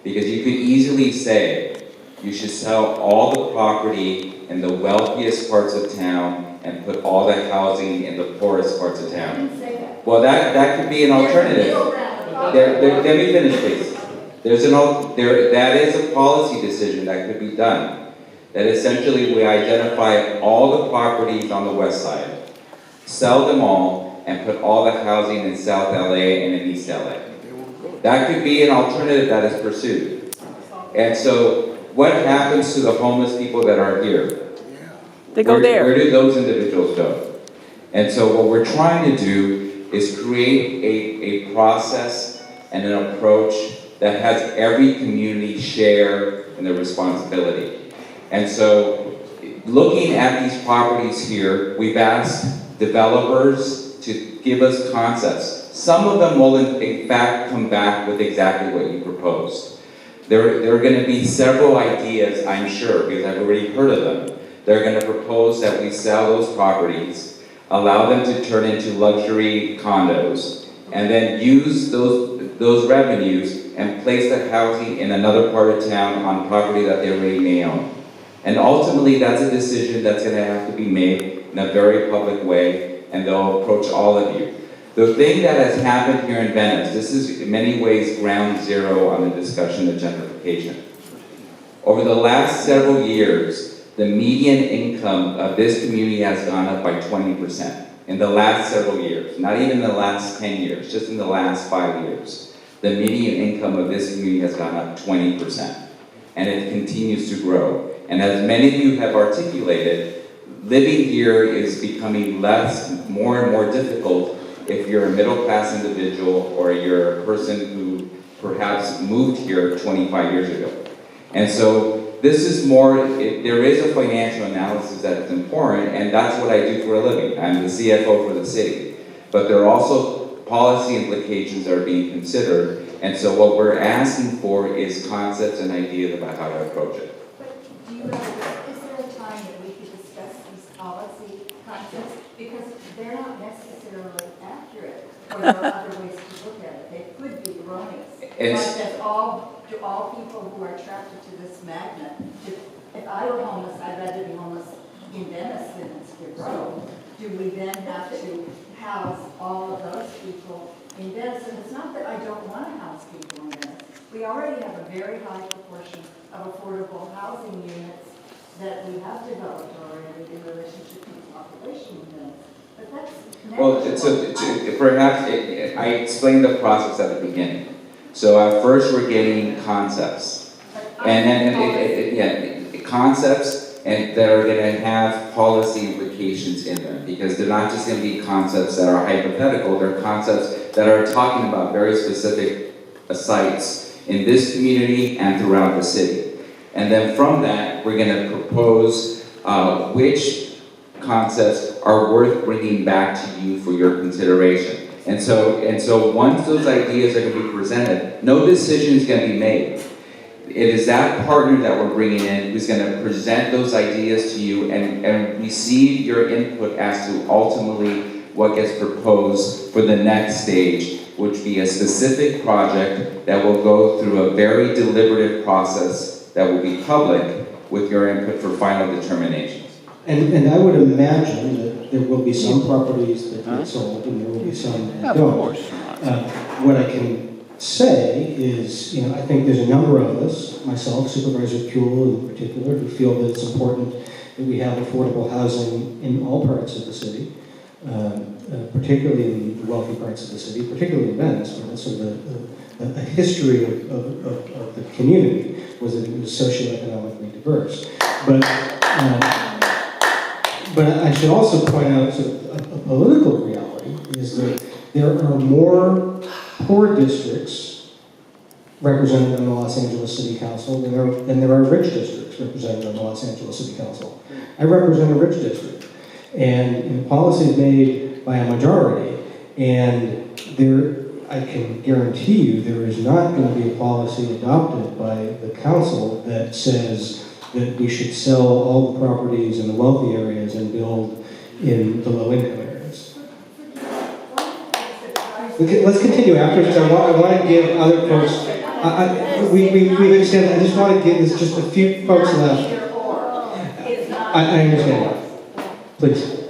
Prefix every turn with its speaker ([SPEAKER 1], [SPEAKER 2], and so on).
[SPEAKER 1] Because you could easily say, you should sell all the property in the wealthiest parts of town and put all the housing in the poorest parts of town. Well, that could be an alternative. Let me finish, please. That is a policy decision that could be done. That essentially we identify all the properties on the west side, sell them all, and put all the housing in South LA and in East LA. That could be an alternative that is pursued. And so, what happens to the homeless people that are here?
[SPEAKER 2] They go there.
[SPEAKER 1] Where do those individuals go? And so what we're trying to do is create a process and an approach that has every community share in the responsibility. And so, looking at these properties here, we've asked developers to give us concepts. Some of them will in fact come back with exactly what you proposed. There are going to be several ideas, I'm sure, because I've already heard of them. They're going to propose that we sell those properties, allow them to turn into luxury condos, and then use those revenues and place the housing in another part of town on property that they already may own. And ultimately, that's a decision that's going to have to be made in a very public way, and they'll approach all of you. The thing that has happened here in Venice, this is in many ways ground zero on the discussion of gentrification. Over the last several years, the median income of this community has gone up by 20% in the last several years, not even the last 10 years, just in the last 5 years. The median income of this community has gone up 20%, and it continues to grow. And as many of you have articulated, living here is becoming more and more difficult if you're a middle-class individual or you're a person who perhaps moved here 25 years ago. And so this is there is a financial analysis that is important, and that's what I do for a living. I'm the CFO for the city. But there are also policy implications that are being considered, and so what we're asking for is concepts and ideas about how to approach it.
[SPEAKER 3] But do you know, is there a time that we could discuss these policy concepts? Because they're not necessarily accurate, or there are other ways to look at it. They could be erroneous. Like do all people who are attracted to this magnet, if I were homeless, I'd rather be homeless in Venice than in Skid Row. Do we then have to house all of those people in Venice? And it's not that I don't want to house people in Venice. We already have a very high proportion of affordable housing units that we have developed already in relationship to the population in Venice. But that's
[SPEAKER 1] perhaps I explained the process at the beginning. So at first we're getting concepts, and concepts and that are going to have policy implications in them, because they're not just going to be concepts that are hypothetical. They're concepts that are talking about very specific sites in this community and throughout the city. And then from that, we're going to propose which concepts are worth bringing back to you for your consideration. And so once those ideas are going to be presented, no decision is going to be made. It is that partner that we're bringing in who's going to present those ideas to you and receive your input as to ultimately what gets proposed for the next stage, which will be a specific project that will go through a very deliberative process that will be public with your input for final determinations.
[SPEAKER 4] And I would imagine that there will be some properties that get sold and there will be some that don't.
[SPEAKER 2] Of course not.
[SPEAKER 4] What I can say is, I think there's a number of us, myself, Supervisor Kuehl in particular, who feel that it's important that we have affordable housing in all parts of the city, particularly in the wealthy parts of the city, particularly in Venice, but also the history of the community was that it was socioeconomically diverse. But I should also point out sort of a political reality is that there are more poor districts represented in the Los Angeles City Council than there are rich districts represented in the Los Angeles City Council. I represent a rich district, and policy is made by a majority, and I can guarantee you there is not going to be a policy adopted by the council that says that we should sell all the properties in the wealthy areas and build in the low-income areas. Let's continue after, because I want to give other folks We understand that. I just want to give this just a few folks left.
[SPEAKER 3] Either or. It's not.
[SPEAKER 4] I understand. Please.